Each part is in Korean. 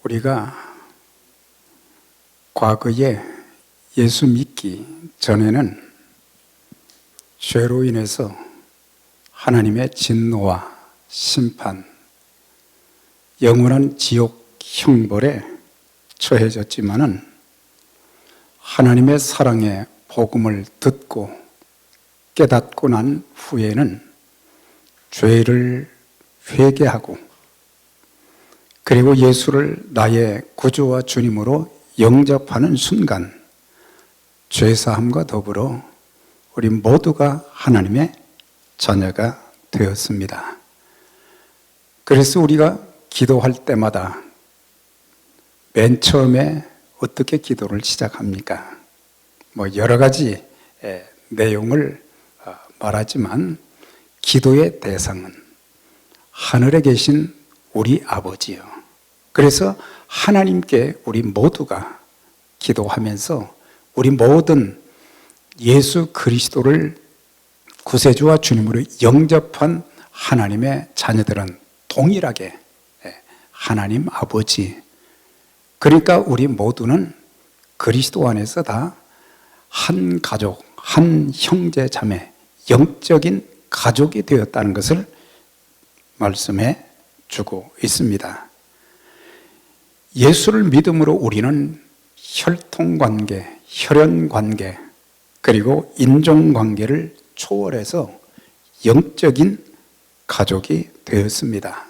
우리가 과거에 예수 믿기 전에는 죄로 인해서 하나님의 진노와 심판, 영원한 지옥 형벌에 처해졌지만은 하나님의 사랑의 복음을 듣고 깨닫고 난 후에는 죄를 회개하고 그리고 예수를 나의 구주와 주님으로 영접하는 순간 죄사함과 더불어 우리 모두가 하나님의 자녀가 되었습니다. 그래서 우리가 기도할 때마다 맨 처음에 어떻게 기도를 시작합니까? 여러 가지 내용을 말하지만 기도의 대상은 하늘에 계신 우리 아버지요. 그래서 하나님께 우리 모두가 기도하면서 우리 모든 예수 그리스도를 구세주와 주님으로 영접한 하나님의 자녀들은 동일하게 하나님 아버지, 그러니까 우리 모두는 그리스도 안에서 다 한 가족, 한 형제 자매, 영적인 가족이 되었다는 것을 말씀해 주고 있습니다. 예수를 믿음으로 우리는 혈통관계, 혈연관계, 그리고 인종관계를 초월해서 영적인 가족이 되었습니다.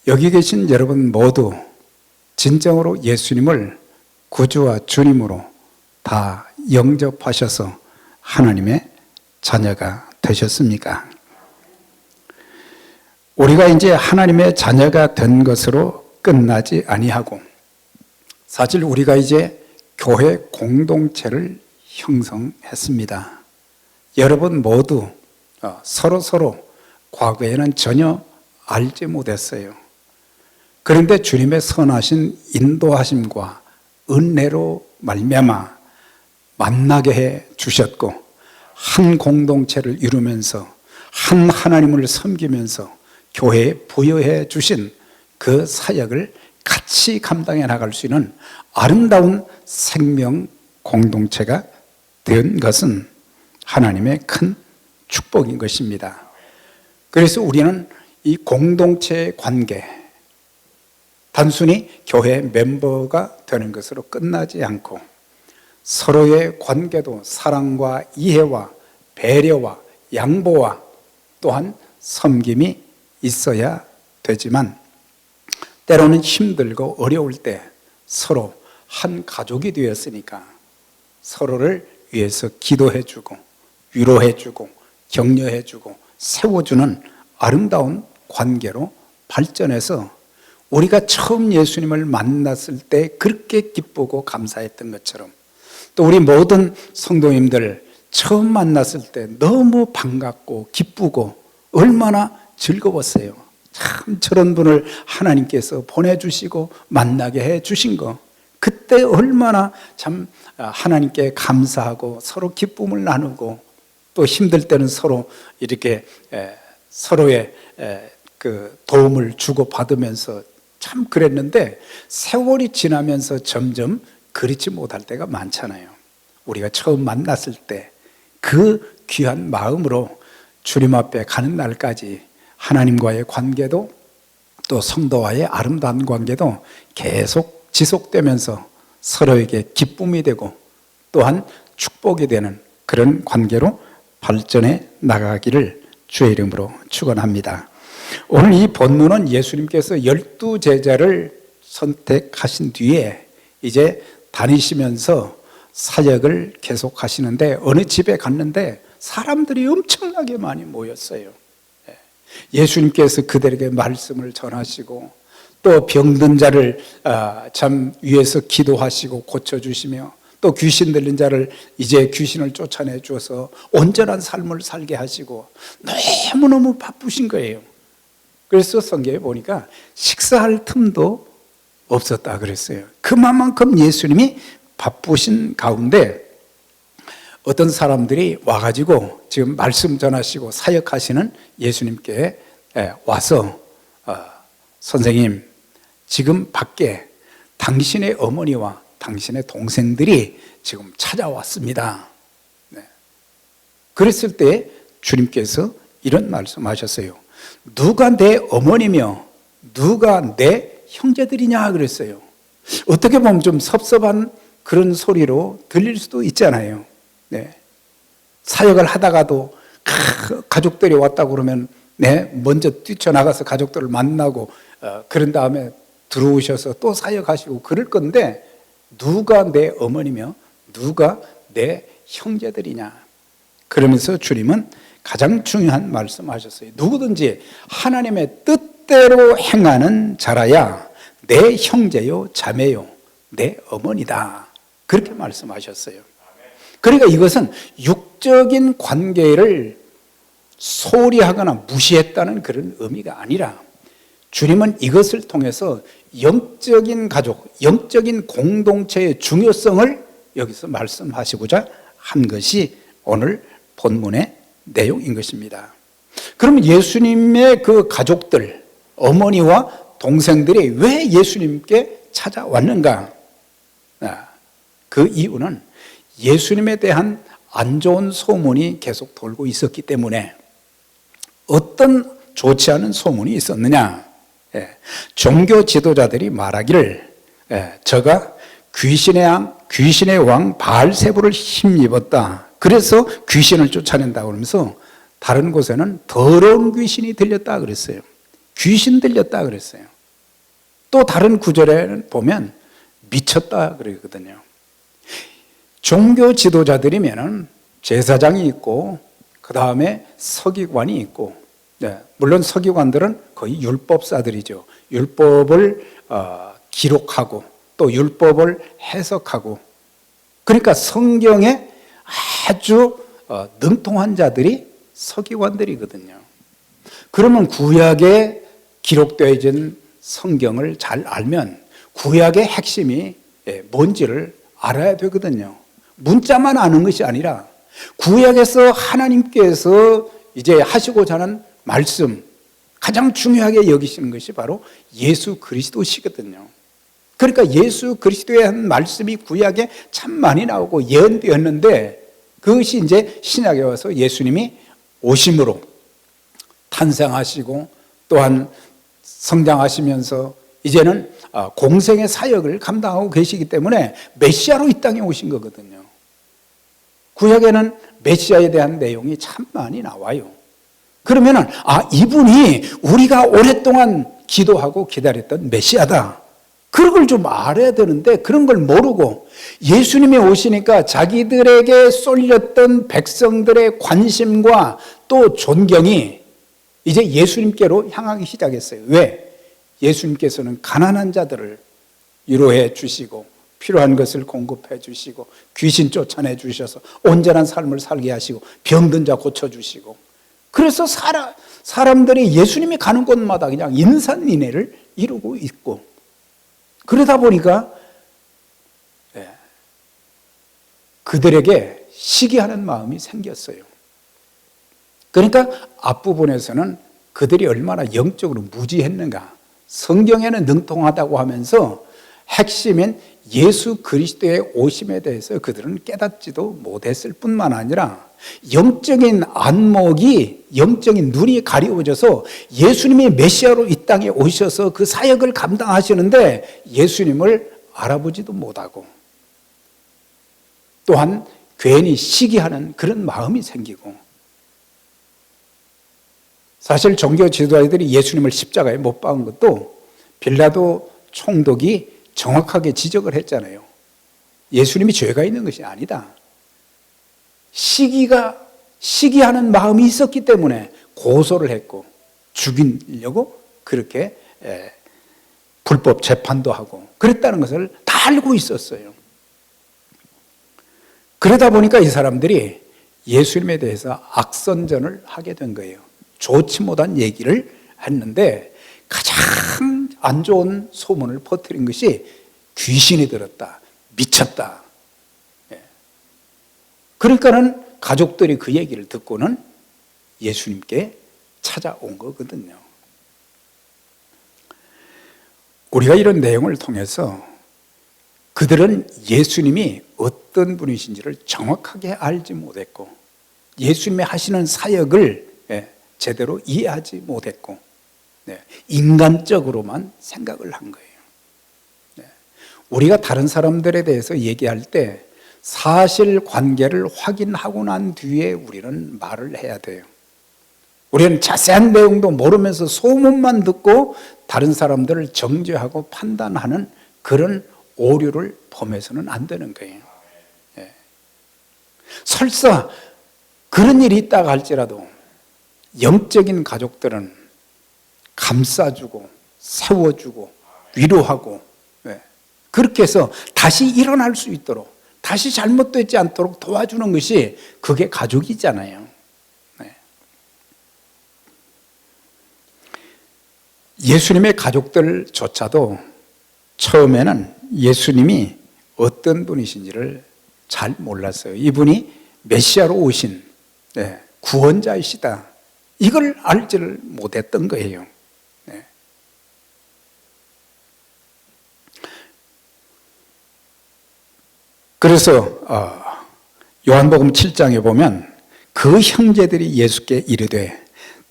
여기 계신 여러분 모두 진정으로 예수님을 구주와 주님으로 다 영접하셔서 하나님의 자녀가 되셨습니까? 우리가 이제 하나님의 자녀가 된 것으로 끝나지 아니하고 사실 우리가 이제 교회 공동체를 형성했습니다. 여러분 모두 서로 과거에는 전혀 알지 못했어요. 그런데 주님의 선하신 인도하심과 은혜로 말미암아 만나게 해 주셨고 한 공동체를 이루면서 한 하나님을 섬기면서 교회에 부여해 주신 그 사역을 같이 감당해 나갈 수 있는 아름다운 생명 공동체가 된 것은 하나님의 큰 축복인 것입니다. 그래서 우리는 이 공동체의 관계, 단순히 교회 멤버가 되는 것으로 끝나지 않고 서로의 관계도 사랑과 이해와 배려와 양보와 또한 섬김이 있어야 되지만 때로는 힘들고 어려울 때 서로 한 가족이 되었으니까 서로를 위해서 기도해주고 위로해주고 격려해주고 세워주는 아름다운 관계로 발전해서 우리가 처음 예수님을 만났을 때 그렇게 기쁘고 감사했던 것처럼 또 우리 모든 성도님들 처음 만났을 때 너무 반갑고 기쁘고 얼마나 즐거웠어요. 참 저런 분을 하나님께서 보내주시고 만나게 해주신 거, 그때 얼마나 참 하나님께 감사하고 서로 기쁨을 나누고 또 힘들 때는 서로 이렇게 서로의 그 도움을 주고받으면서 참 그랬는데 세월이 지나면서 점점 그렇지 못할 때가 많잖아요. 우리가 처음 만났을 때 그 귀한 마음으로 주님 앞에 가는 날까지 하나님과의 관계도 또 성도와의 아름다운 관계도 계속 지속되면서 서로에게 기쁨이 되고 또한 축복이 되는 그런 관계로 발전해 나가기를 주의 이름으로 축원합니다. 오늘 이 본문은 예수님께서 12제자를 선택하신 뒤에 이제 다니시면서 사역을 계속 하시는데 어느 집에 갔는데 사람들이 엄청나게 많이 모였어요. 예수님께서 그들에게 말씀을 전하시고 또 병든 자를 참 위에서 기도하시고 고쳐주시며 또 귀신 들린 자를 이제 귀신을 쫓아내 주어서 온전한 삶을 살게 하시고 너무너무 바쁘신 거예요. 그래서 성경에 보니까 식사할 틈도 없었다 그랬어요. 그만큼 예수님이 바쁘신 가운데 어떤 사람들이 와가지고 지금 말씀 전하시고 사역하시는 예수님께 와서 선생님 지금 밖에 당신의 어머니와 당신의 동생들이 지금 찾아왔습니다. 네. 그랬을 때 주님께서 이런 말씀하셨어요. 누가 내 어머니며 누가 내 형제들이냐 그랬어요. 어떻게 보면 좀 섭섭한 그런 소리로 들릴 수도 있잖아요. 네. 사역을 하다가도 가족들이 왔다고 그러면 먼저 뛰쳐나가서 가족들을 만나고 그런 다음에 들어오셔서 또 사역하시고 그럴 건데 누가 내 어머니며 누가 내 형제들이냐. 그러면서 주님은 가장 중요한 말씀하셨어요. 누구든지 하나님의 뜻대로 행하는 자라야 내 형제요 자매요 내 어머니다. 그렇게 말씀하셨어요. 그러니까 이것은 육적인 관계를 소홀히 하거나 무시했다는 그런 의미가 아니라 주님은 이것을 통해서 영적인 가족, 영적인 공동체의 중요성을 여기서 말씀하시고자 한 것이 오늘 본문의 내용인 것입니다. 그러면 예수님의 그 가족들, 어머니와 동생들이 왜 예수님께 찾아왔는가? 그 이유는 예수님에 대한 안 좋은 소문이 계속 돌고 있었기 때문에 어떤 좋지 않은 소문이 있었느냐? 종교 지도자들이 말하기를 저가 귀신의 왕 바알세불을 힘입었다. 그래서 귀신을 쫓아낸다고 그러면서 다른 곳에는 더러운 귀신이 들렸다 그랬어요. 귀신 들렸다 그랬어요. 또 다른 구절에 보면 미쳤다 그러거든요. 종교 지도자들이면은 제사장이 있고 그 다음에 서기관이 있고, 물론 서기관들은 거의 율법사들이죠. 율법을 기록하고 또 율법을 해석하고, 그러니까 성경에 아주 능통한 자들이 서기관들이거든요. 그러면 구약에 기록되어진 성경을 잘 알면 구약의 핵심이 뭔지를 알아야 되거든요. 문자만 아는 것이 아니라 구약에서 하나님께서 이제 하시고자 하는 말씀, 가장 중요하게 여기시는 것이 바로 예수 그리스도시거든요. 그러니까 예수 그리스도의 한 말씀이 구약에 참 많이 나오고 예언되었는데 그것이 이제 신약에 와서 예수님이 오심으로 탄생하시고 또한 성장하시면서 이제는 공생의 사역을 감당하고 계시기 때문에 메시아로 이 땅에 오신 거거든요. 구약에는 메시아에 대한 내용이 참 많이 나와요. 그러면은 이분이 우리가 오랫동안 기도하고 기다렸던 메시아다. 그런 걸 좀 알아야 되는데 그런 걸 모르고 예수님이 오시니까 자기들에게 쏠렸던 백성들의 관심과 또 존경이 이제 예수님께로 향하기 시작했어요. 왜? 예수님께서는 가난한 자들을 위로해 주시고 필요한 것을 공급해 주시고 귀신 쫓아내 주셔서 온전한 삶을 살게 하시고 병든 자 고쳐주시고, 그래서 사람들이 예수님이 가는 곳마다 그냥 인산인해를 이루고 있고, 그러다 보니까 그들에게 시기하는 마음이 생겼어요. 그러니까 앞부분에서는 그들이 얼마나 영적으로 무지했는가, 성경에는 능통하다고 하면서 핵심인 예수 그리스도의 오심에 대해서 그들은 깨닫지도 못했을 뿐만 아니라 영적인 안목이, 영적인 눈이 가려워져서 예수님이 메시아로 이 땅에 오셔서 그 사역을 감당하시는데 예수님을 알아보지도 못하고 또한 괜히 시기하는 그런 마음이 생기고, 사실 종교 지도자들이 예수님을 십자가에 못 박은 것도 빌라도 총독이 정확하게 지적을 했잖아요. 예수님이 죄가 있는 것이 아니다. 시기하는 마음이 있었기 때문에 고소를 했고 죽이려고 그렇게 불법 재판도 하고 그랬다는 것을 다 알고 있었어요. 그러다 보니까 이 사람들이 예수님에 대해서 악선전을 하게 된 거예요. 좋지 못한 얘기를 했는데 가장 안 좋은 소문을 퍼뜨린 것이 귀신이 들었다, 미쳤다. 그러니까는 가족들이 그 얘기를 듣고는 예수님께 찾아온 거거든요. 우리가 이런 내용을 통해서 그들은 예수님이 어떤 분이신지를 정확하게 알지 못했고 예수님이 하시는 사역을 제대로 이해하지 못했고 인간적으로만 생각을 한 거예요. 우리가 다른 사람들에 대해서 얘기할 때 사실관계를 확인하고 난 뒤에 우리는 말을 해야 돼요. 우리는 자세한 내용도 모르면서 소문만 듣고 다른 사람들을 정죄하고 판단하는 그런 오류를 범해서는 안 되는 거예요. 설사 그런 일이 있다고 할지라도 영적인 가족들은 감싸주고 세워주고 위로하고 그렇게 해서 다시 일어날 수 있도록 다시 잘못되지 않도록 도와주는 것이 그게 가족이잖아요. 예수님의 가족들조차도 처음에는 예수님이 어떤 분이신지를 잘 몰랐어요. 이분이 메시아로 오신 구원자이시다. 이걸 알지를 못했던 거예요. 그래서 요한복음 7장에 보면 그 형제들이 예수께 이르되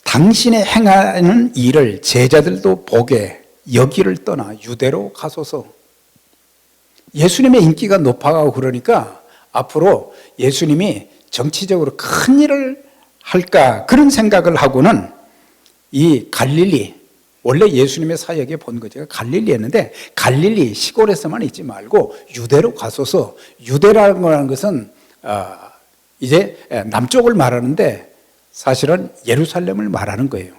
당신의 행하는 일을 제자들도 보게 여기를 떠나 유대로 가소서. 예수님의 인기가 높아가고 그러니까 앞으로 예수님이 정치적으로 큰 일을 할까 그런 생각을 하고는 이 갈릴리, 원래 예수님의 사역의 본거지가 갈릴리였는데 갈릴리 시골에서만 있지 말고 유대로 가소서. 유대라는 것은 이제 남쪽을 말하는데 사실은 예루살렘을 말하는 거예요.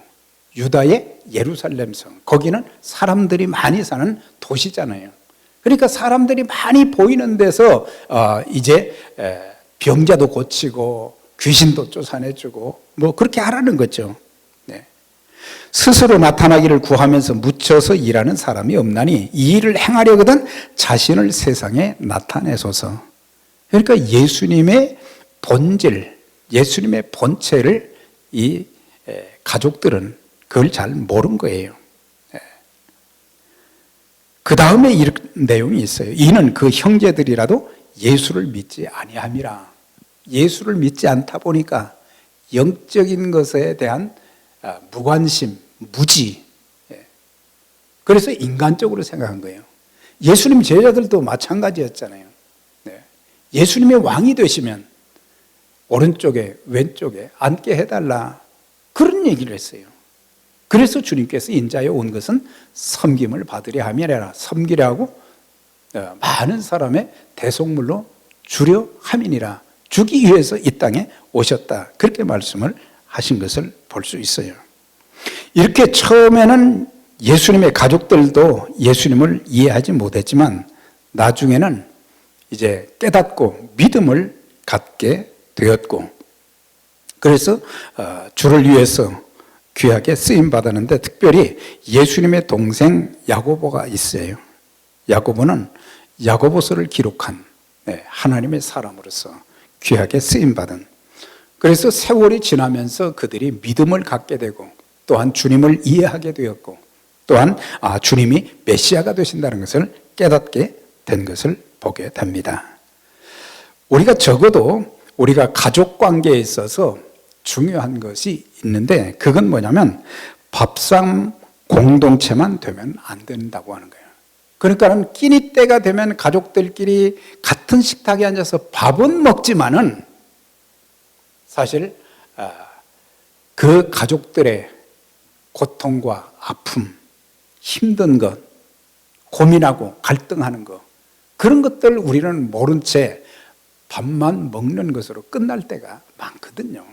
유다의 예루살렘성. 거기는 사람들이 많이 사는 도시잖아요. 그러니까 사람들이 많이 보이는 데서 이제 병자도 고치고 귀신도 쫓아내주고 뭐 그렇게 하라는 거죠. 스스로 나타나기를 구하면서 묻혀서 일하는 사람이 없나니 이 일을 행하려거든 자신을 세상에 나타내소서. 그러니까 예수님의 본질, 예수님의 본체를 이 가족들은 그걸 잘 모른 거예요. 그 다음에 이런 내용이 있어요. 이는 그 형제들이라도 예수를 믿지 아니함이라. 예수를 믿지 않다 보니까 영적인 것에 대한 무관심, 무지. 그래서 인간적으로 생각한 거예요. 예수님 제자들도 마찬가지였잖아요. 예수님의 왕이 되시면 오른쪽에 왼쪽에 앉게 해달라 그런 얘기를 했어요. 그래서 주님께서 인자에 온 것은 섬김을 받으려 함이라. 섬기려 하고 많은 사람의 대속물로 주려 함이니라. 주기 위해서 이 땅에 오셨다. 그렇게 말씀을 하신 것을 볼 수 있어요. 이렇게 처음에는 예수님의 가족들도 예수님을 이해하지 못했지만 나중에는 이제 깨닫고 믿음을 갖게 되었고 그래서 주를 위해서 귀하게 쓰임 받았는데 특별히 예수님의 동생 야고보가 있어요. 야고보는 야고보서를 기록한 하나님의 사람으로서 귀하게 쓰임 받은. 그래서 세월이 지나면서 그들이 믿음을 갖게 되고 또한 주님을 이해하게 되었고 또한 주님이 메시아가 되신다는 것을 깨닫게 된 것을 보게 됩니다. 우리가 적어도 우리가 가족 관계에 있어서 중요한 것이 있는데 그건 뭐냐면 밥상 공동체만 되면 안 된다고 하는 거예요. 그러니까 끼니 때가 되면 가족들끼리 같은 식탁에 앉아서 밥은 먹지만은 사실 그 가족들의 고통과 아픔, 힘든 것, 고민하고 갈등하는 것 그런 것들 우리는 모른 채 밥만 먹는 것으로 끝날 때가 많거든요.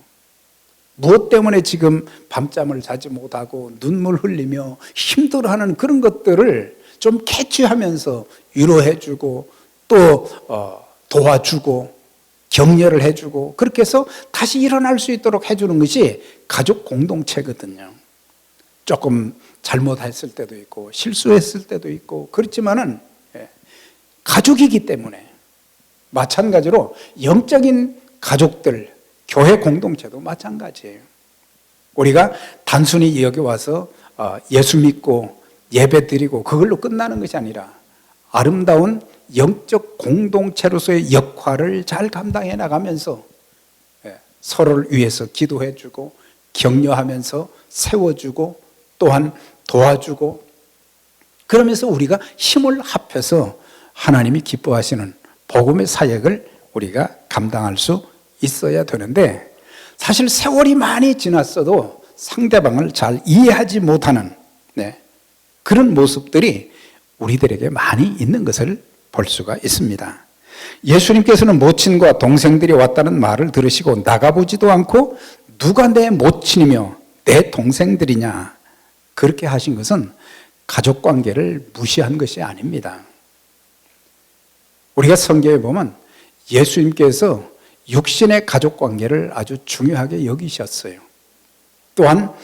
무엇 때문에 지금 밤잠을 자지 못하고 눈물 흘리며 힘들어하는 그런 것들을 좀 캐치하면서 위로해주고 또 도와주고 격려를 해주고 그렇게 해서 다시 일어날 수 있도록 해주는 것이 가족 공동체거든요. 조금 잘못했을 때도 있고 실수했을 때도 있고 그렇지만은 가족이기 때문에 마찬가지로 영적인 가족들 교회 공동체도 마찬가지예요. 우리가 단순히 여기 와서 예수 믿고 예배 드리고 그걸로 끝나는 것이 아니라 아름다운 영적 공동체로서의 역할을 잘 감당해 나가면서 서로를 위해서 기도해 주고 격려하면서 세워주고 또한 도와주고 그러면서 우리가 힘을 합해서 하나님이 기뻐하시는 복음의 사역을 우리가 감당할 수 있어야 되는데 사실 세월이 많이 지났어도 상대방을 잘 이해하지 못하는 그런 모습들이 우리들에게 많이 있는 것을 볼 수가 있습니다. 예수님께서는 모친과 동생들이 왔다는 말을 들으시고 나가보지도 않고 누가 내 모친이며 내 동생들이냐 그렇게 하신 것은 가족관계를 무시한 것이 아닙니다. 우리가 성경에 보면 예수님께서 육신의 가족관계를 아주 중요하게 여기셨어요. 또한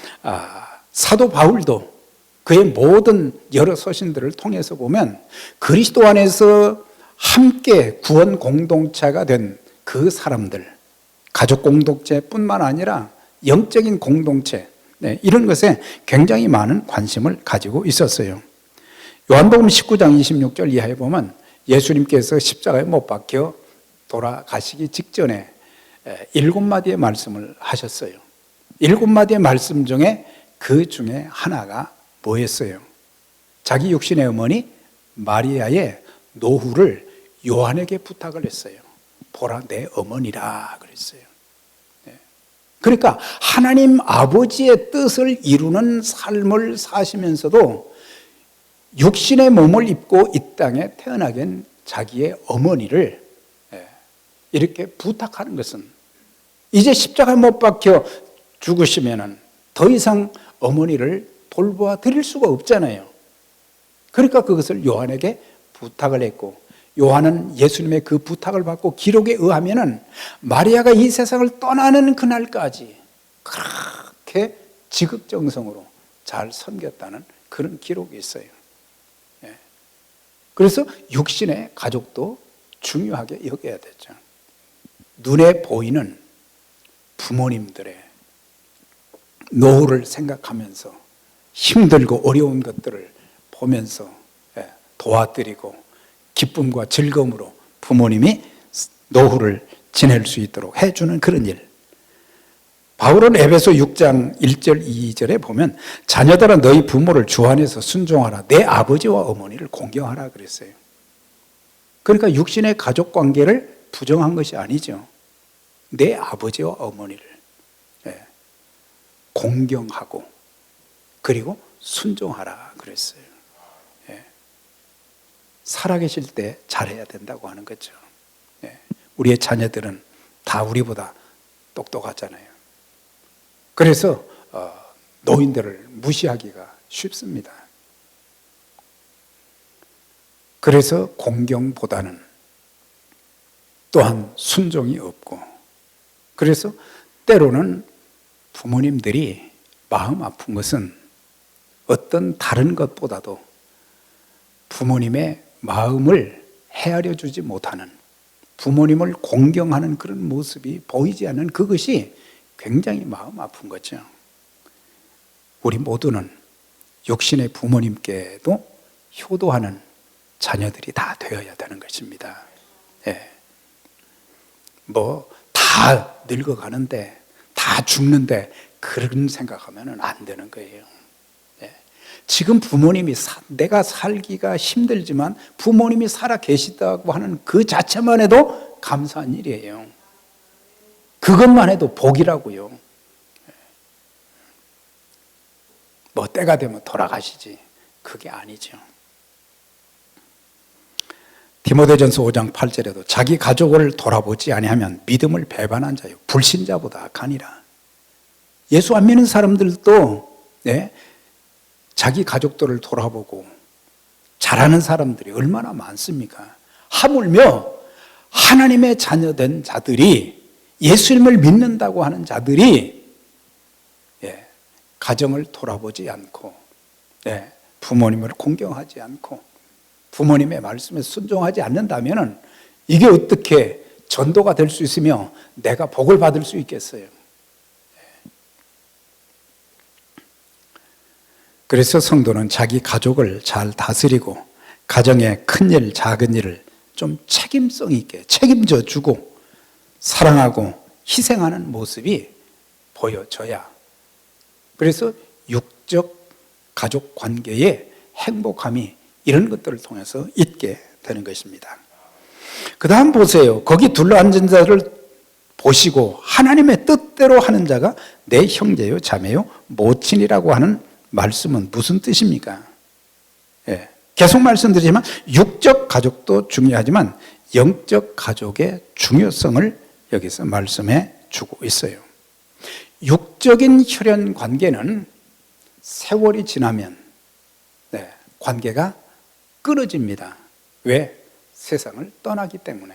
사도 바울도 그의 모든 여러 서신들을 통해서 보면 그리스도 안에서 함께 구원 공동체가 된 그 사람들, 가족 공동체뿐만 아니라 영적인 공동체 이런 것에 굉장히 많은 관심을 가지고 있었어요. 요한복음 19장 26절 이하에 보면 예수님께서 십자가에 못 박혀 돌아가시기 직전에 7마디의 말씀을 하셨어요. 7마디의 말씀 중에 그 중에 하나가 뭐였어요? 자기 육신의 어머니 마리아의 노후를 요한에게 부탁을 했어요. 보라 내 어머니라 그랬어요. 그러니까 하나님 아버지의 뜻을 이루는 삶을 사시면서도 육신의 몸을 입고 이 땅에 태어나게 된 자기의 어머니를 이렇게 부탁하는 것은 이제 십자가에 못 박혀 죽으시면은 더 이상 어머니를 돌보아 드릴 수가 없잖아요. 그러니까 그것을 요한에게 부탁을 했고 요한은 예수님의 그 부탁을 받고 기록에 의하면은 마리아가 이 세상을 떠나는 그날까지 그렇게 지극정성으로 잘 섬겼다는 그런 기록이 있어요. 그래서 육신의 가족도 중요하게 여겨야 되죠. 눈에 보이는 부모님들의 노후를 생각하면서 힘들고 어려운 것들을 보면서 도와드리고 기쁨과 즐거움으로 부모님이 노후를 지낼 수 있도록 해주는 그런 일. 바울은 에베소 6장 1절 2절에 보면 자녀들아 너희 부모를 주 안에서 순종하라 내 아버지와 어머니를 공경하라 그랬어요. 그러니까 육신의 가족관계를 부정한 것이 아니죠. 내 아버지와 어머니를 공경하고 그리고 순종하라 그랬어요. 살아계실 때 잘해야 된다고 하는 거죠. 우리의 자녀들은 다 우리보다 똑똑하잖아요. 그래서 노인들을 무시하기가 쉽습니다. 그래서 공경보다는 또한 순종이 없고 그래서 때로는 부모님들이 마음 아픈 것은 어떤 다른 것보다도 부모님의 마음을 헤아려 주지 못하는 부모님을 공경하는 그런 모습이 보이지 않는 그것이 굉장히 마음 아픈 거죠. 우리 모두는 육신의 부모님께도 효도하는 자녀들이 다 되어야 되는 것입니다. 다 늙어가는데 다 죽는데 그런 생각하면 안 되는 거예요. 지금 부모님이 내가 살기가 힘들지만 부모님이 살아 계시다고 하는 그 자체만 해도 감사한 일이에요. 그것만 해도 복이라고요. 때가 되면 돌아가시지 그게 아니죠. 디모데전서 5장 8절에도 자기 가족을 돌아보지 아니하면 믿음을 배반한 자요 불신자보다 악하니라. 예수 안 믿는 사람들도 자기 가족들을 돌아보고 잘하는 사람들이 얼마나 많습니까? 하물며 하나님의 자녀된 자들이 예수님을 믿는다고 하는 자들이 가정을 돌아보지 않고 부모님을 공경하지 않고 부모님의 말씀에 순종하지 않는다면 이게 어떻게 전도가 될 수 있으며 내가 복을 받을 수 있겠어요? 그래서 성도는 자기 가족을 잘 다스리고 가정의 큰 일, 작은 일을 좀 책임성 있게 책임져 주고 사랑하고 희생하는 모습이 보여져야, 그래서 육적 가족 관계의 행복함이 이런 것들을 통해서 있게 되는 것입니다. 그 다음 보세요. 거기 둘러앉은 자를 보시고 하나님의 뜻대로 하는 자가 내 형제요 자매요 모친이라고 하는 말씀은 무슨 뜻입니까? 예, 계속 말씀드리지만 육적 가족도 중요하지만 영적 가족의 중요성을 여기서 말씀해 주고 있어요. 육적인 혈연 관계는 세월이 지나면 관계가 끊어집니다. 왜? 세상을 떠나기 때문에.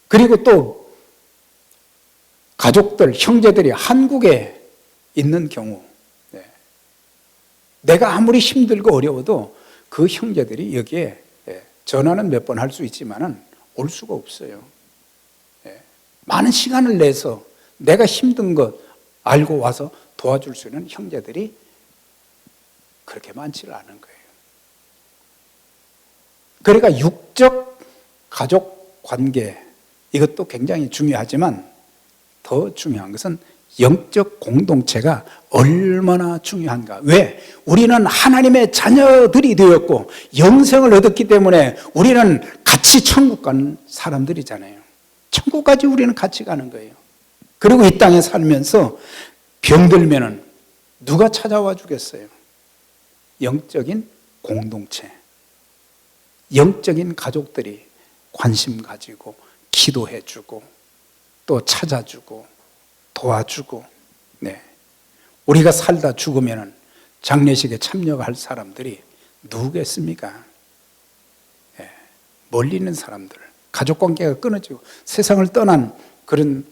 그리고 또 가족들, 형제들이 한국에 있는 경우 내가 아무리 힘들고 어려워도 그 형제들이 여기에 전화는 몇 번 할 수 있지만은 올 수가 없어요. 많은 시간을 내서 내가 힘든 것 알고 와서 도와줄 수 있는 형제들이 그렇게 많지는 않은 거예요. 그러니까 육적 가족 관계, 이것도 굉장히 중요하지만 더 중요한 것은 영적 공동체가 얼마나 중요한가. 왜? 우리는 하나님의 자녀들이 되었고 영생을 얻었기 때문에 우리는 같이 천국 가는 사람들이잖아요. 천국까지 우리는 같이 가는 거예요. 그리고 이 땅에 살면서 병들면은 누가 찾아와 주겠어요? 영적인 공동체, 영적인 가족들이 관심 가지고 기도해 주고 또 찾아주고 도와주고, 우리가 살다 죽으면 장례식에 참여할 사람들이 누구겠습니까? 멀리 있는 사람들, 가족관계가 끊어지고 세상을 떠난 그런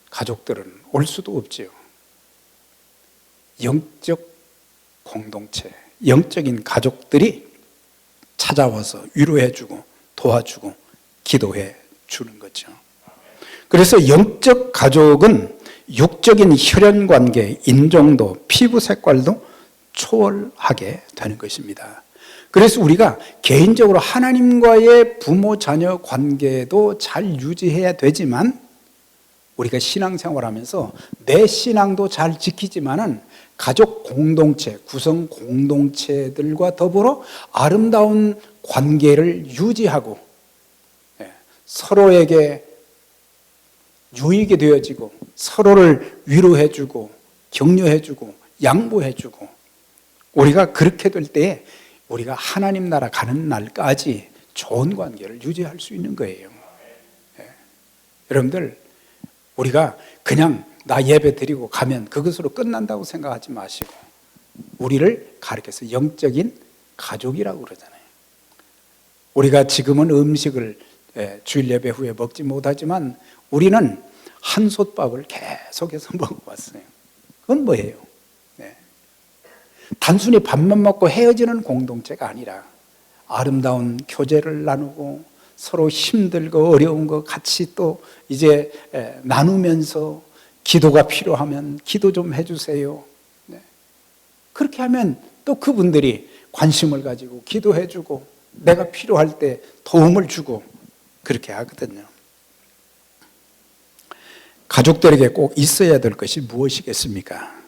가족들은 올 수도 없지요. 영적 공동체, 영적인 가족들이 찾아와서 위로해주고 도와주고 기도해 주는 거죠. 그래서 영적 가족은 육적인 혈연관계, 인종도, 피부 색깔도 초월하게 되는 것입니다. 그래서 우리가 개인적으로 하나님과의 부모 자녀 관계도 잘 유지해야 되지만 우리가 신앙생활하면서 내 신앙도 잘 지키지만은 가족 공동체, 구성 공동체들과 더불어 아름다운 관계를 유지하고 서로에게 유익이 되어지고 서로를 위로해주고 격려해주고 양보해주고, 우리가 그렇게 될 때에 우리가 하나님 나라 가는 날까지 좋은 관계를 유지할 수 있는 거예요. 여러분들, 우리가 그냥 나 예배 드리고 가면 그것으로 끝난다고 생각하지 마시고 우리를 가르쳐서 영적인 가족이라고 그러잖아요. 우리가 지금은 음식을 주일 예배 후에 먹지 못하지만 우리는 한솥밥을 계속해서 먹어왔어요. 그건 뭐예요? 단순히 밥만 먹고 헤어지는 공동체가 아니라 아름다운 교제를 나누고 서로 힘들고 어려운 거 같이 또 이제 나누면서 기도가 필요하면 기도 좀 해주세요. 그렇게 하면 또 그분들이 관심을 가지고 기도해주고 내가 필요할 때 도움을 주고 그렇게 하거든요. 가족들에게 꼭 있어야 될 것이 무엇이겠습니까?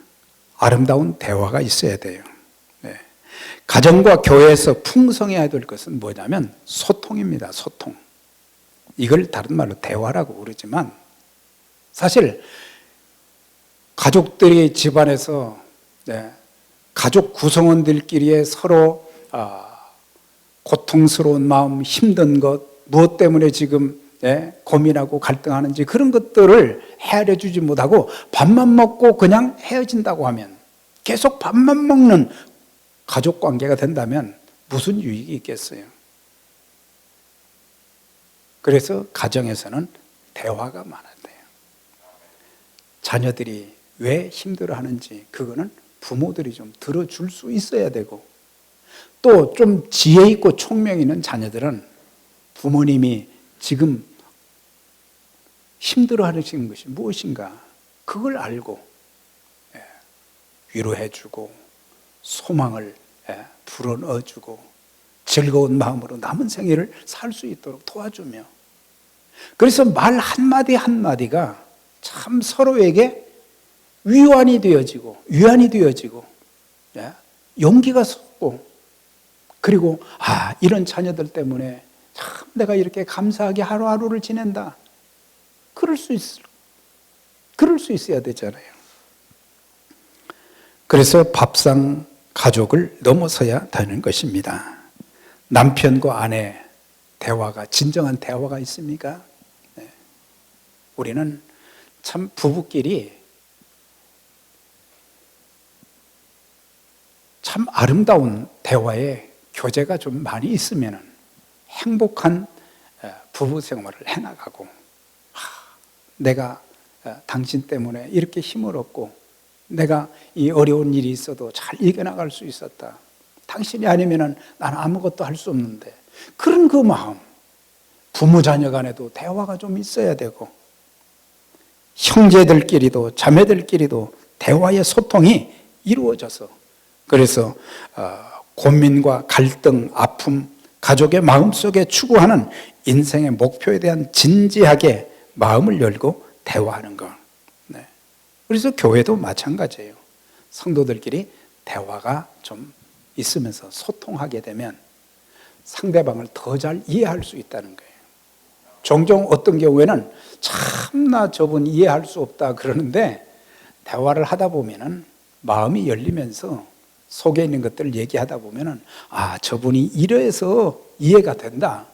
아름다운 대화가 있어야 돼요. 가정과 교회에서 풍성해야 될 것은 뭐냐면 소통입니다. 소통. 이걸 다른 말로 대화라고 그러지만 사실 가족들이 집안에서 가족 구성원들끼리의 서로 고통스러운 마음, 힘든 것, 무엇 때문에 지금 고민하고 갈등하는지 그런 것들을 헤아려 주지 못하고 밥만 먹고 그냥 헤어진다고 하면, 계속 밥만 먹는 가족 관계가 된다면 무슨 유익이 있겠어요? 그래서 가정에서는 대화가 많아야 돼요. 자녀들이 왜 힘들어하는지 그거는 부모들이 좀 들어줄 수 있어야 되고, 또 좀 지혜 있고 총명 있는 자녀들은 부모님이 지금 힘들어하시는 것이 무엇인가 그걸 알고 위로해주고 소망을 불어넣어주고 즐거운 마음으로 남은 생애를 살 수 있도록 도와주며, 그래서 말 한마디 한마디가 참 서로에게 위안이 되어지고 용기가 솟고, 그리고 이런 자녀들 때문에 참 내가 이렇게 감사하게 하루하루를 지낸다, 그럴 수 있어야 되잖아요. 그래서 밥상 가족을 넘어서야 되는 것입니다. 남편과 아내 대화가, 진정한 대화가 있습니까? 네. 우리는 참 부부끼리 참 아름다운 대화의 교제가 좀 많이 있으면 행복한 부부 생활을 해나가고, 내가 당신 때문에 이렇게 힘을 얻고 내가 이 어려운 일이 있어도 잘 이겨나갈 수 있었다, 당신이 아니면 나는 아무것도 할 수 없는데, 그런 그 마음, 부모 자녀 간에도 대화가 좀 있어야 되고, 형제들끼리도 자매들끼리도 대화의 소통이 이루어져서, 그래서 고민과 갈등, 아픔, 가족의 마음속에 추구하는 인생의 목표에 대한 진지하게 마음을 열고 대화하는 것. 네. 그래서 교회도 마찬가지예요. 성도들끼리 대화가 좀 있으면서 소통하게 되면 상대방을 더 잘 이해할 수 있다는 거예요. 종종 어떤 경우에는 참나 저분 이해할 수 없다 그러는데, 대화를 하다 보면은 마음이 열리면서 속에 있는 것들을 얘기하다 보면은 저분이 이래서 이해가 된다.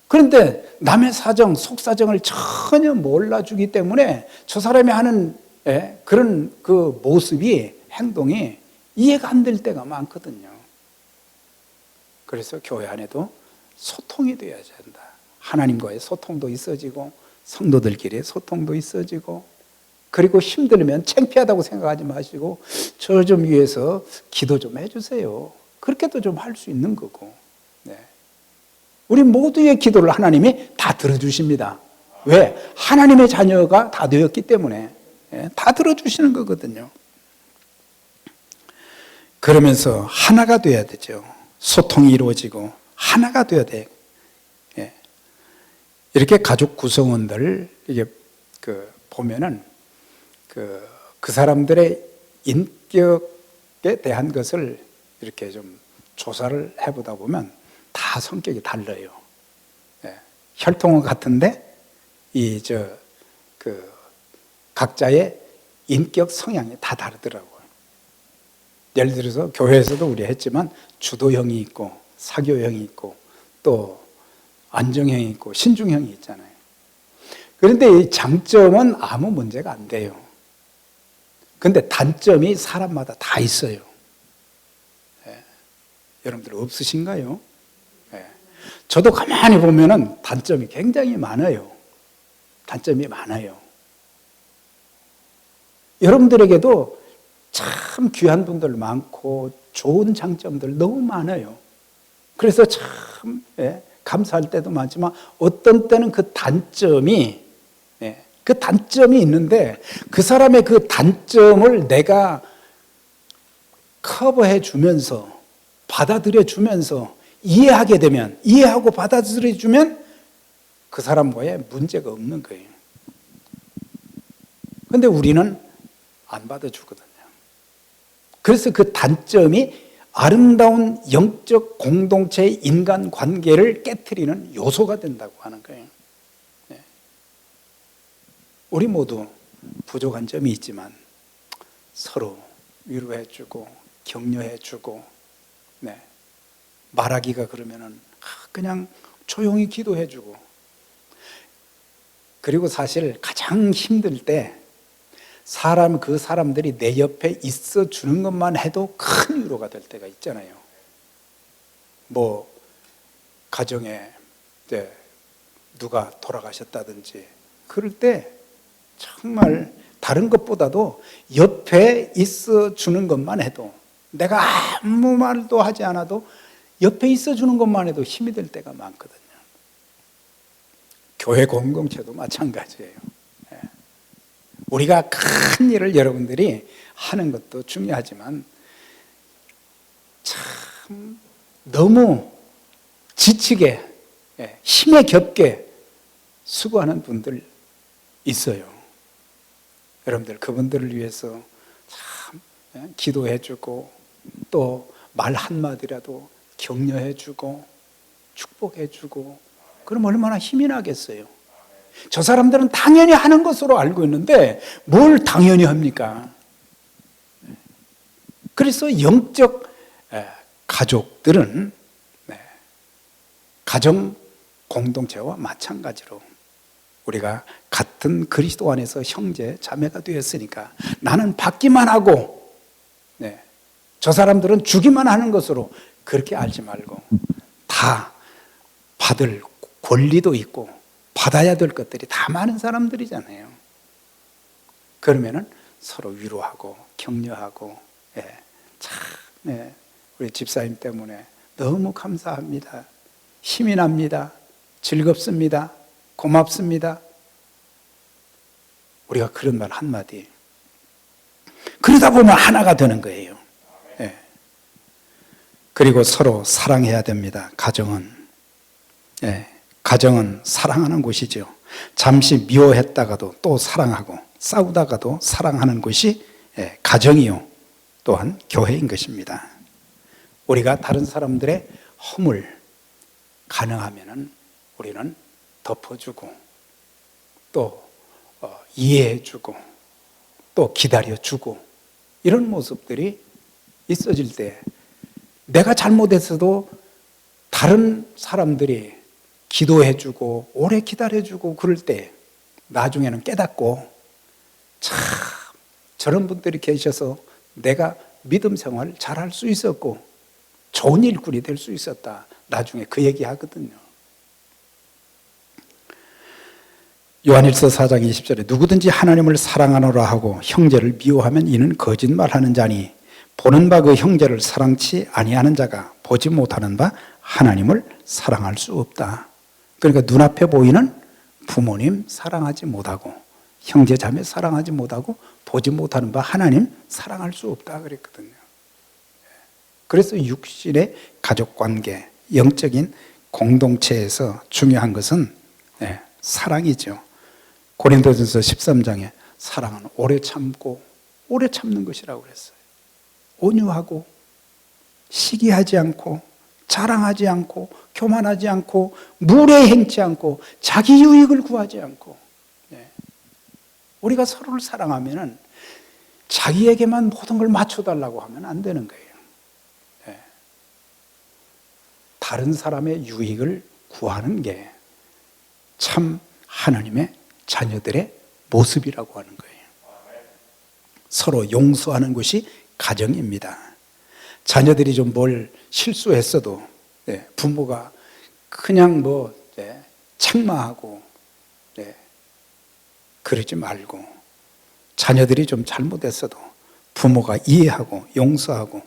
그런데 남의 사정, 속사정을 전혀 몰라주기 때문에 저 사람이 하는 그런 그 모습이, 행동이 이해가 안 될 때가 많거든요. 그래서 교회 안에도 소통이 되어야 된다. 하나님과의 소통도 있어지고 성도들끼리의 소통도 있어지고, 그리고 힘들면 창피하다고 생각하지 마시고 저 좀 위해서 기도 좀 해주세요. 그렇게도 좀 할 수 있는 거고. 네. 우리 모두의 기도를 하나님이 다 들어주십니다. 왜? 하나님의 자녀가 다 되었기 때문에 다 들어주시는 거거든요. 그러면서 하나가 돼야 되죠. 소통이 이루어지고 하나가 돼야 돼. 이렇게 가족 구성원들 이게 보면은 그 사람들의 인격에 대한 것을 이렇게 좀 조사를 해보다 보면 다 성격이 달라요. 혈통은 같은데 각자의 인격 성향이 다 다르더라고요. 예를 들어서 교회에서도 우리 했지만 주도형이 있고 사교형이 있고 또 안정형이 있고 신중형이 있잖아요. 그런데 이 장점은 아무 문제가 안 돼요. 그런데 단점이 사람마다 다 있어요. 여러분들 없으신가요? 저도 가만히 보면은 단점이 굉장히 많아요. 단점이 많아요. 여러분들에게도 참 귀한 분들 많고 좋은 장점들 너무 많아요. 그래서 참 감사할 때도 많지만 어떤 때는 그 단점이 있는데, 그 사람의 그 단점을 내가 커버해 주면서 받아들여 주면서 이해하게 되면, 이해하고 받아들여 주면 그 사람과의 문제가 없는 거예요. 그런데 우리는 안 받아주거든요. 그래서 그 단점이 아름다운 영적 공동체의 인간 관계를 깨트리는 요소가 된다고 하는 거예요. 우리 모두 부족한 점이 있지만 서로 위로해주고 격려해주고, 말하기가 그러면은 그냥 조용히 기도해주고, 그리고 사실 가장 힘들 때 그 사람들이 내 옆에 있어 주는 것만 해도 큰 위로가 될 때가 있잖아요. 가정에 누가 돌아가셨다든지 그럴 때 정말 다른 것보다도 옆에 있어 주는 것만 해도, 내가 아무 말도 하지 않아도 옆에 있어 주는 것만 해도 힘이 될 때가 많거든요. 교회 공동체도 마찬가지예요. 우리가 큰 일을 여러분들이 하는 것도 중요하지만 참 너무 지치게, 힘에 겹게 수고하는 분들 있어요. 여러분들 그분들을 위해서 참 기도해주고 또 말 한마디라도 격려해주고 축복해주고 그럼 얼마나 힘이 나겠어요. 저 사람들은 당연히 하는 것으로 알고 있는데 뭘 당연히 합니까? 그래서 영적 가족들은 가정 공동체와 마찬가지로 우리가 같은 그리스도 안에서 형제 자매가 되었으니까 나는 받기만 하고 저 사람들은 주기만 하는 것으로 그렇게 알지 말고 다 받을 권리도 있고 받아야 될 것들이 다 많은 사람들이잖아요. 그러면은 서로 위로하고 격려하고 참 우리 집사님 때문에 너무 감사합니다. 힘이 납니다. 즐겁습니다. 고맙습니다. 우리가 그런 말 한마디. 그러다 보면 하나가 되는 거예요. 그리고 서로 사랑해야 됩니다. 가정은. 가정은 사랑하는 곳이죠. 잠시 미워했다가도 또 사랑하고 싸우다가도 사랑하는 곳이 가정이요. 또한 교회인 것입니다. 우리가 다른 사람들의 허물 가능하면은 우리는 덮어주고 또 이해해주고 또 기다려주고 이런 모습들이 있어질 때 내가 잘못했어도 다른 사람들이 기도해주고 오래 기다려주고 그럴 때 나중에는 깨닫고 참 저런 분들이 계셔서 내가 믿음 생활 잘할 수 있었고 좋은 일꾼이 될 수 있었다. 나중에 그 얘기 하거든요. 요한일서 4장 20절에 누구든지 하나님을 사랑하노라 하고 형제를 미워하면 이는 거짓말하는 자니 보는 바 그 형제를 사랑치 아니하는 자가 보지 못하는 바 하나님을 사랑할 수 없다. 그러니까 눈앞에 보이는 부모님 사랑하지 못하고 형제 자매 사랑하지 못하고 보지 못하는 바 하나님 사랑할 수 없다 그랬거든요. 그래서 육신의 가족관계, 영적인 공동체에서 중요한 것은 사랑이죠. 고린도전서 13장에 사랑은 오래 참고 오래 참는 것이라고 그랬어요. 온유하고 시기하지 않고 자랑하지 않고 교만하지 않고 무례행치 않고 자기 유익을 구하지 않고 우리가 서로를 사랑하면은 자기에게만 모든 걸 맞춰달라고 하면 안 되는 거예요. 다른 사람의 유익을 구하는 게 참 하나님의 자녀들의 모습이라고 하는 거예요. 서로 용서하는 것이 가정입니다. 자녀들이 좀 뭘 실수했어도 부모가 그냥 책망하고 그러지 말고 자녀들이 좀 잘못했어도 부모가 이해하고 용서하고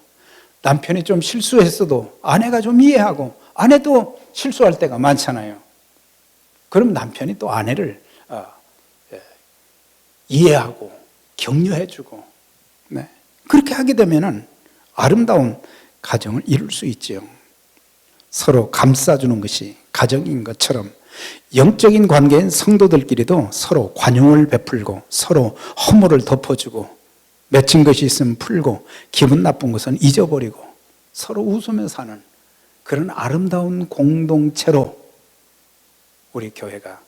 남편이 좀 실수했어도 아내가 좀 이해하고 아내도 실수할 때가 많잖아요. 그럼 남편이 또 아내를 이해하고 격려해주고 그렇게 하게 되면은 아름다운 가정을 이룰 수 있죠. 서로 감싸주는 것이 가정인 것처럼 영적인 관계인 성도들끼리도 서로 관용을 베풀고 서로 허물을 덮어주고 맺힌 것이 있으면 풀고 기분 나쁜 것은 잊어버리고 서로 웃으며 사는 그런 아름다운 공동체로 우리 교회가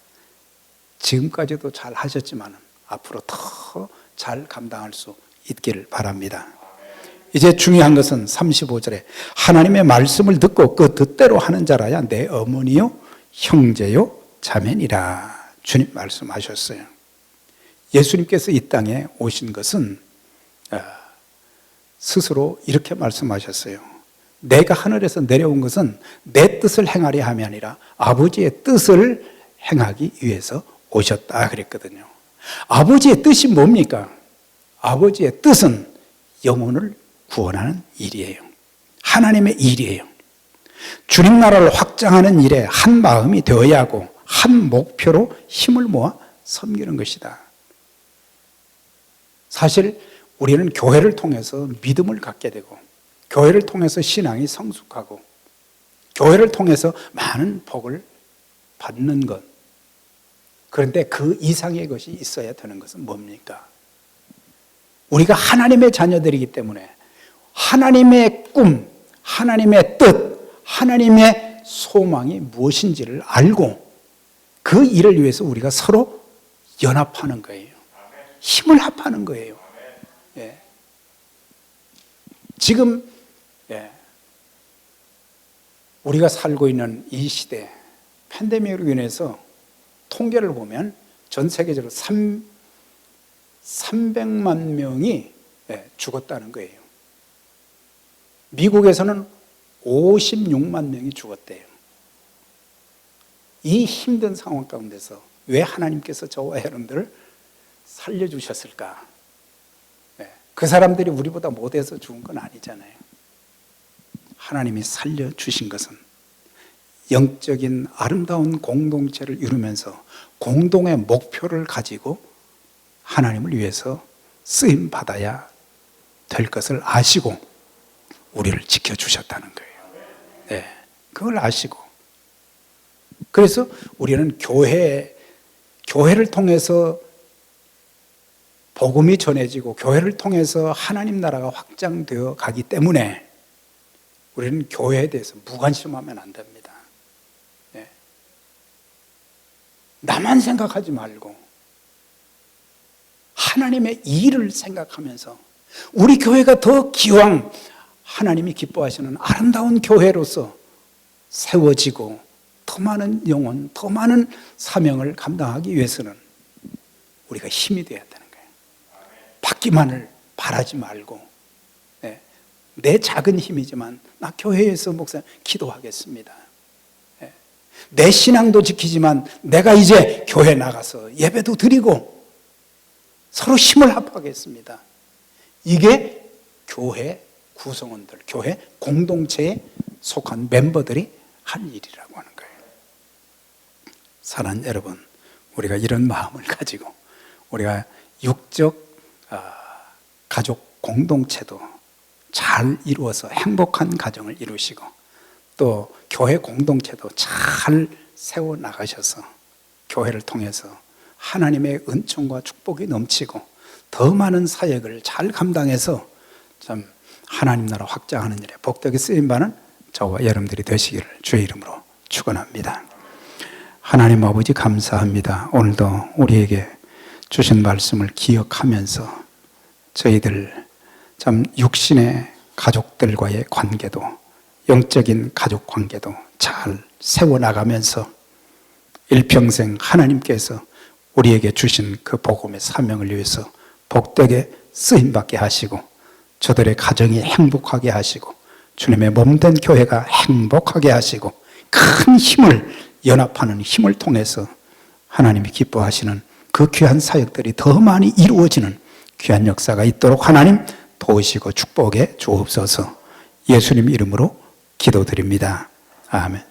지금까지도 잘 하셨지만 앞으로 더 잘 감당할 수 있기를 바랍니다. 이제 중요한 것은 35절에 하나님의 말씀을 듣고 그 뜻대로 하는 자라야 내 어머니요 형제요 자매니라 주님 말씀하셨어요. 예수님께서 이 땅에 오신 것은 스스로 이렇게 말씀하셨어요. 내가 하늘에서 내려온 것은 내 뜻을 행하려 함이 아니라 아버지의 뜻을 행하기 위해서 오셨다 그랬거든요. 아버지의 뜻이 뭡니까? 아버지의 뜻은 영혼을 구원하는 일이에요. 하나님의 일이에요. 주님 나라를 확장하는 일에 한 마음이 되어야 하고 한 목표로 힘을 모아 섬기는 것이다. 사실 우리는 교회를 통해서 믿음을 갖게 되고 교회를 통해서 신앙이 성숙하고 교회를 통해서 많은 복을 받는 것. 그런데 그 이상의 것이 있어야 되는 것은 뭡니까? 우리가 하나님의 자녀들이기 때문에 하나님의 꿈, 하나님의 뜻, 하나님의 소망이 무엇인지를 알고 그 일을 위해서 우리가 서로 연합하는 거예요. 힘을 합하는 거예요. 예. 지금 우리가 살고 있는 이 시대, 팬데믹으로 인해서 통계를 보면 전 세계적으로 300만 명이 죽었다는 거예요. 미국에서는 56만 명이 죽었대요. 이 힘든 상황 가운데서 왜 하나님께서 저와 여러분들을 살려주셨을까? 그 사람들이 우리보다 못해서 죽은 건 아니잖아요. 하나님이 살려주신 것은 영적인 아름다운 공동체를 이루면서 공동의 목표를 가지고 하나님을 위해서 쓰임받아야 될 것을 아시고 우리를 지켜주셨다는 거예요. 네, 그걸 아시고. 그래서 우리는 교회를 통해서 복음이 전해지고 교회를 통해서 하나님 나라가 확장되어 가기 때문에 우리는 교회에 대해서 무관심하면 안 됩니다. 네. 나만 생각하지 말고 하나님의 일을 생각하면서 우리 교회가 더 기왕 하나님이 기뻐하시는 아름다운 교회로서 세워지고 더 많은 영혼, 더 많은 사명을 감당하기 위해서는 우리가 힘이 되어야 되는 거예요. 받기만을 바라지 말고 내 작은 힘이지만 나 교회에서 목사님 기도하겠습니다. 내 신앙도 지키지만 내가 이제 교회 나가서 예배도 드리고 서로 힘을 합하겠습니다. 이게 교회 구성원들, 교회 공동체에 속한 멤버들이 할 일이라고 하는 거예요. 사랑하는 여러분, 우리가 이런 마음을 가지고 우리가 육적 가족 공동체도 잘 이루어서 행복한 가정을 이루시고 또 교회 공동체도 잘 세워나가셔서 교회를 통해서 하나님의 은총과 축복이 넘치고 더 많은 사역을 잘 감당해서 참 하나님 나라 확장하는 일에 복되게 쓰임받는 저와 여러분들이 되시기를 주의 이름으로 축원합니다. 하나님 아버지 감사합니다. 오늘도 우리에게 주신 말씀을 기억하면서 저희들 참 육신의 가족들과의 관계도 영적인 가족 관계도 잘 세워나가면서 일평생 하나님께서 우리에게 주신 그 복음의 사명을 위해서 복되게 쓰임받게 하시고 저들의 가정이 행복하게 하시고 주님의 몸된 교회가 행복하게 하시고 큰 힘을 연합하는 힘을 통해서 하나님이 기뻐하시는 그 귀한 사역들이 더 많이 이루어지는 귀한 역사가 있도록 하나님 도우시고 축복해 주옵소서. 예수님 이름으로 기도드립니다. 아멘.